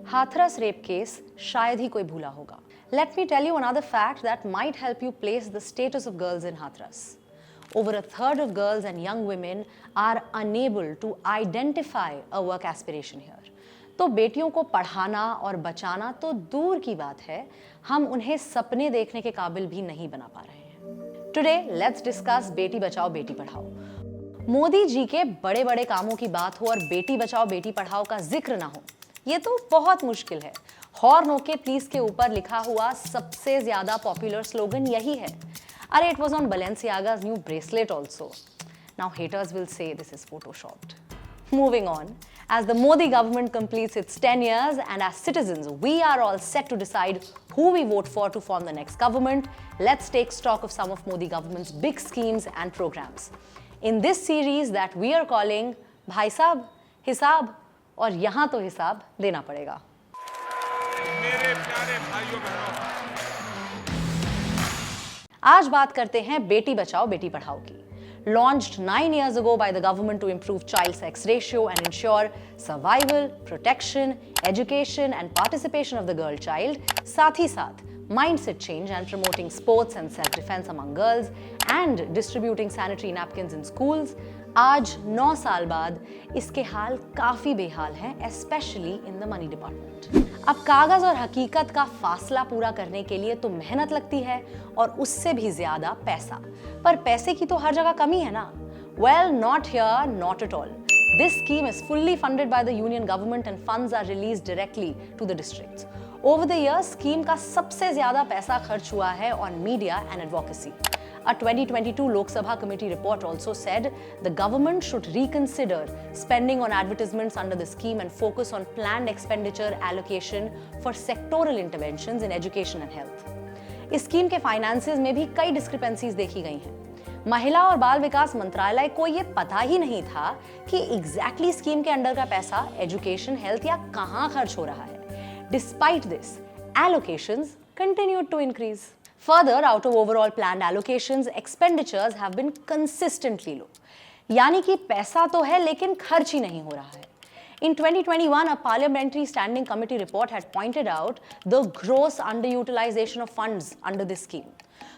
Hathras rape case शायद ही कोई भूला होगा. Let me tell you another fact that might help you place the status of girls in Hathras. Over a third of girls and young women are unable to identify a work aspiration here. तो बेटियों को पढ़ाना और बचाना तो दूर की बात है, हम उन्हें सपने देखने के काबिल भी नहीं बना पा रहे हैं. Today, let's discuss Beti Bachao Beti Padhao. Modi ji के बड़े बड़े कामों की बात हो और बेटी बचाओ बेटी पढ़ाओ का जिक्र ना हो, ये तो बहुत मुश्किल है. हॉर्न ओके प्लीज के ऊपर लिखा हुआ सबसे ज्यादा पॉपुलर स्लोगन यही है. अरे it was on Balenciaga's new bracelet also. Now haters will say this is photoshopped. Moving on, as the Modi government completes its 10 years and as citizens we are all set to decide who we vote for to form the next government, let's take stock of some of Modi government's big schemes and programs. In this series that we are calling भाई साहब हिसाब, और यहाँ तो हिसाब देना पड़ेगा. मेरे प्यारे भाइयों बहनों, आज बात करते हैं बेटी बचाओ बेटी पढ़ाओ की. Launched 9 years ago by the government to improve child sex ratio and ensure survival, protection, education and participation of the girl child, साथ ही साथ mindset change and promoting sports and self-defense among girls and distributing sanitary napkins in schools. आज 9 साल बाद इसके हाल काफी बेहाल हैं, especially in the money department. अब कागज और हकीकत का फासला पूरा करने के लिए तो मेहनत लगती है और उससे भी ज्यादा पैसा. पर पैसे की तो हर जगह कमी है ना. Well, not here, not at all. This scheme is fully funded by the union government and funds are released directly to the districts. Over the years, scheme का सबसे ज्यादा पैसा खर्च हुआ है on media and advocacy. A 2022 Lok Sabha committee report also said the government should reconsider spending on advertisements under the scheme and focus on planned expenditure allocation for sectoral interventions in education and health. इस scheme के finances में भी कई discrepancies देखी गई हैं. महिला और बाल विकास मंत्रालय को ये पता ही नहीं था कि एग्जैक्टली स्कीम के अंडर का पैसा एजुकेशन, हेल्थ या कहां खर्च हो रहा है. Despite this, allocations continued to increase. Further, out of overall planned allocations, expenditures have been consistently low. यानी कि पैसा तो है लेकिन खर्च ही नहीं हो रहा है. In 2021, a parliamentary standing committee report had pointed out the gross underutilization of funds under this scheme.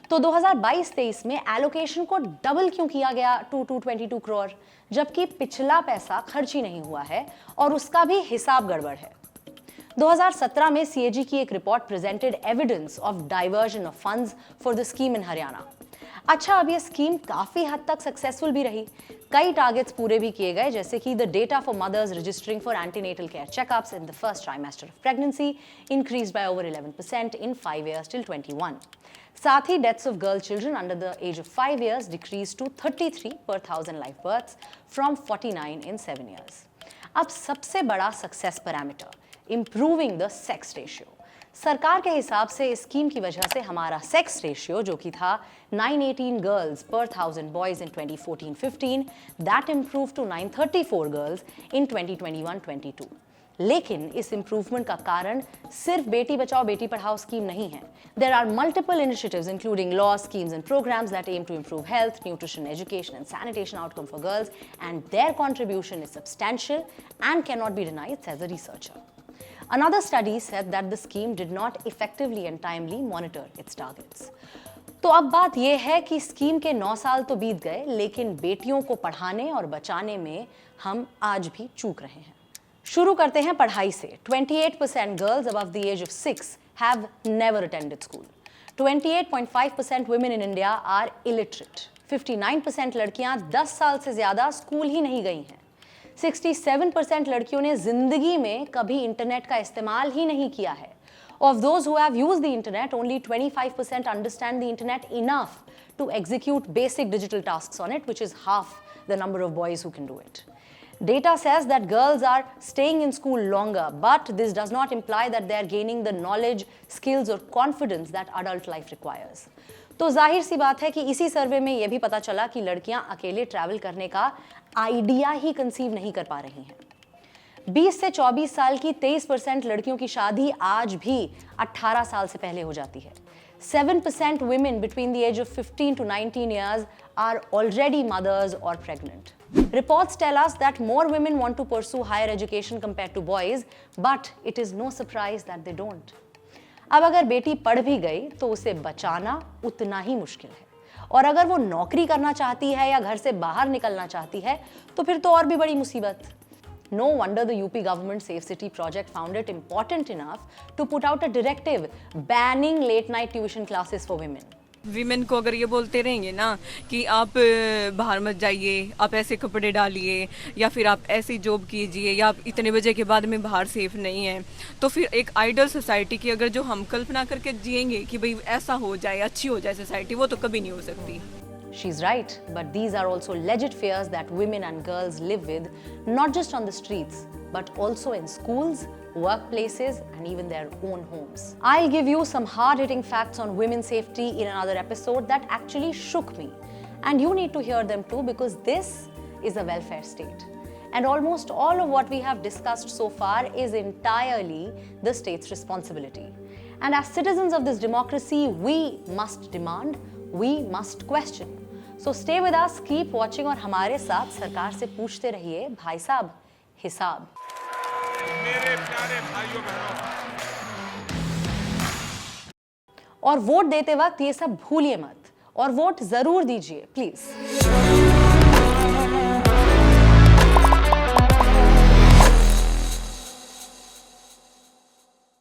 तो 2022-23 में allocation को डबल क्यों किया गया to 222 करोड़, जबकि पिछला पैसा खर्च ही नहीं हुआ है और उसका भी हिसाब गड़बड़ है. 2017 में CAG की एक report presented evidence of diversion of funds for the scheme in Haryana. अच्छा, अब ये स्कीम काफी हद तक सक्सेसफुल भी रही. कई टारगेट्स पूरे भी किए गए, जैसे कि the data for mothers registering for antenatal care checkups in the first trimester of pregnancy increased by over 11% in 5 years till 21. साथ ही deaths of girl children under the age of 5 years decreased to 33 per 1000 life births from 49 in 7 years. अब सबसे बड़ा success parameter, improving the sex ratio. सरकार के हिसाब से इस स्कीम की वजह से हमारा सेक्स रेशियो, जो कि था 918 गर्ल्स पर 1000 boys in 2014-15, that improve to 934 girls in 2021-22. लेकिन इस इंप्रूवमेंट का कारण सिर्फ बेटी बचाओ बेटी पढ़ाओ स्कीम नहीं है. There are multiple initiatives including law, schemes and programmes that aim to improve health, nutrition, education and sanitation outcome for girls, and their contribution is substantial and cannot be denied, says a researcher. Another study said that the scheme did not effectively and timely monitor its targets. तो अब बात यह है कि scheme के 9 साल तो बीत गए, लेकिन बेटियों को पढ़ाने और बचाने में हम आज भी चूक रहे हैं. शुरू करते हैं पढ़ाई से. 28% girls above the age of 6 have never attended school. 28.5% women in India are illiterate. 59% लड़कियां 10 साल से ज्यादा स्कूल ही नहीं गई हैं. 67% लड़कियों ने जिंदगी में कभी इंटरनेट का इस्तेमाल ही नहीं किया है. Of those who have used the internet, only 25% understand the internet enough to execute basic digital tasks on it, which is half the number of boys who can do it. Data says that girls are staying in school longer, but this does not imply that they are gaining the knowledge, skills or confidence that adult life requires. तो जाहिर सी बात है कि इसी सर्वे में यह भी पता चला कि लड़कियां अकेले ट्रैवल करने का आइडिया ही कंसीव नहीं कर पा रही हैं. 20 से 24 साल की 23% लड़कियों की शादी आज भी 18 साल से पहले हो जाती है. 7% women between the age of 15 to 19 years are already mothers or pregnant. Reports tell us that more women want to pursue higher education compared to boys, but it is no surprise that they don't. अब अगर बेटी पढ़ भी गई तो उसे बचाना उतना ही मुश्किल है, और अगर वो नौकरी करना चाहती है या घर से बाहर निकलना चाहती है तो फिर तो और भी बड़ी मुसीबत। No wonder the UP government Safe City project found it important enough to put out a directive banning late night tuition classes for women. Women को अगर ये बोलते रहेंगे ना कि आप बाहर मत जाइए, आप ऐसे कपड़े डालिए, या फिर आप ऐसी जॉब कीजिए, या आप इतने बजे के बाद में बाहर सेफ नहीं है, तो फिर एक आइडल सोसाइटी की अगर जो हम कल्पना करके जिएंगे कि भाई ऐसा हो जाए, अच्छी हो जाए सोसाइटी, वो तो कभी नहीं हो सकती। She's right, but these are also legit fears that women and girls live with, not just on the streets, but also in schools, workplaces, and even their own homes. I'll give you some hard-hitting facts on women's safety in another episode that actually shook me. And you need to hear them too, because this is a welfare state. And almost all of what we have discussed so far is entirely the state's responsibility. And as citizens of this democracy, we must demand, we must question. So stay with us, keep watching, और हमारे साथ सरकार से पूछते रहिए, भाई साहब हिसाब। मेरे प्यारे भाइयों बहनों, और वोट देते वक्त ये सब भूलिए मत, और वोट जरूर दीजिए प्लीज।